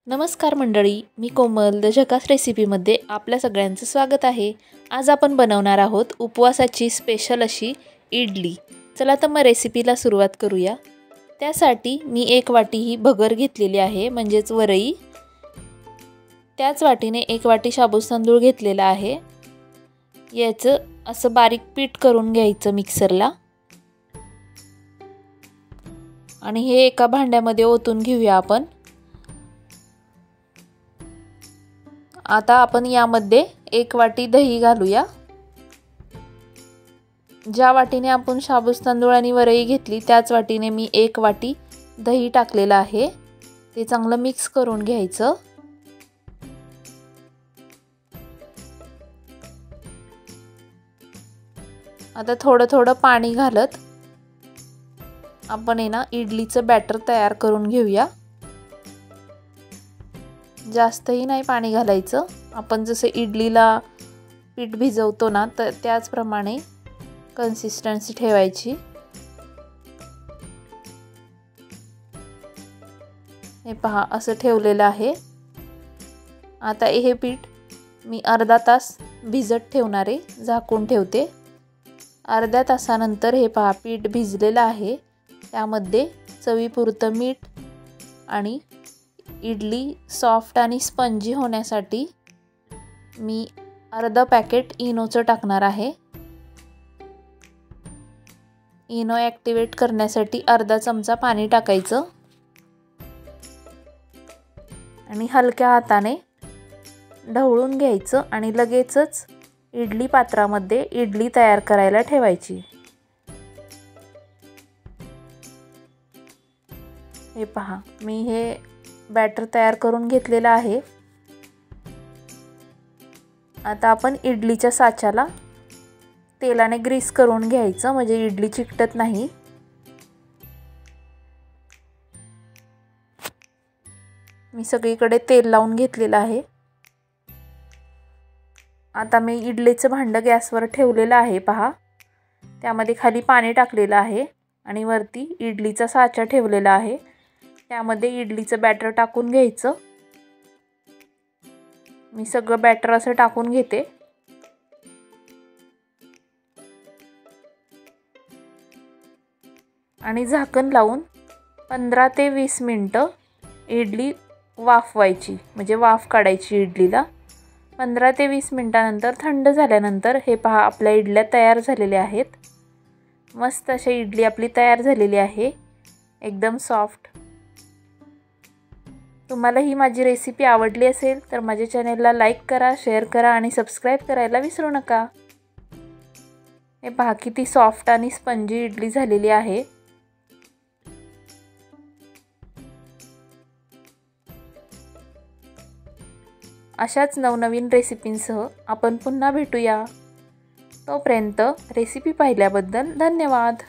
नमस्कार मंडळी, मी कोमल द झकास रेसिपीमध्ये आपल्या सगळ्यांचं स्वागत आहे। आज आपण बनवणार आहोत उपवासाची स्पेशल अशी इडली। चला तर मग रेसिपीला सुरुवात करूया। त्यासाठी मी 1 वाटी ही भगर घेतलेली आहे, म्हणजेच वरई। त्याच वाटीने 1 वाटी शाबूत तांदूळ घेतलेला आहे। याचं असं बारीक पीठ करून घ्यायचं मिक्सरला आणि हे एका भांड्यामध्ये ओतून घेऊया आपण। आता आपण यामध्ये 1 वाटी दही घालूया। ज्या वाटीने आपण शाबूत तांदूळ आणि वरई घेतली त्याच वाटीने मी 1 वाटी दही टाकलेला आहे। ते चांगलं मिक्स करून घ्यायचं। आता थोडं थोडं पाणी घालत आपण इडलीचं बॅटर तयार करून घेऊया। जास्तही नाही पाणी घालायचं, आपण जसे इडलीला पीठ भिजवतो ना तर त्याचप्रमाणे कन्सिस्टन्सी ठेवायची। हे पहा असं ठेवलेलं आहे। आता हे पीठ मी अर्धा तास भिजत ठेवणार आहे, झाकून ठेवते। अर्ध्या तासानंतर हे पहा पीठ भिजलेलं आहे। त्यामध्ये चवीपुरतं मीठ आणि इडली सॉफ्ट आणि स्पंजी होण्यासाठी मी अर्धा पॅकेट इनोचं टाकणार आहे। इनो ॲक्टिवेट करण्यासाठी अर्धा चमचा पाणी टाकायचं आणि हलक्या हाताने ढवळून घ्यायचं आणि लगेचच इडली पात्रामध्ये इडली तयार करायला ठेवायची। हे पहा मी हे बॅटर तयार करून घेतलेला आहे। आता आपण इडलीच्या साच्याला तेलाने ग्रीस करून घ्यायचं, म्हणजे इडली चिकटत नाही। मी सगळीकडे तेल लावून घेतलेलं आहे। आता मी इडलीचं भांडं गॅसवर ठेवलेलं आहे पहा। त्यामध्ये खाली पाणी टाकलेलं आहे आणि वरती इडलीचा साचा ठेवलेला आहे। त्यामध्ये इडलीचं बॅटर टाकून घ्यायचं। मी सगळं बॅटर असं टाकून घेते आणि झाकण लावून 15 ते 20 मिनिटं इडली वाफवायची, म्हणजे वाफ काढायची इडलीला। 15 ते 20 मिनिटानंतर थंड झाल्यानंतर हे पहा आपल्या इडल्या तयार झालेल्या आहेत। मस्त अशी इडली आपली तयार झालेली आहे, एकदम सॉफ्ट। तुम्हाला ही माझी रेसिपी आवडली असेल तर माझ्या चॅनलला लाईक करा, शेअर करा आणि सबस्क्राईब करायला विसरू नका। हे पहा किती सॉफ्ट आणि स्पंजी इडली झालेली आहे। अशाच नवनवीन रेसिपींसह आपण पुन्हा भेटूया। तोपर्यंत रेसिपी पाहिल्याबद्दल धन्यवाद।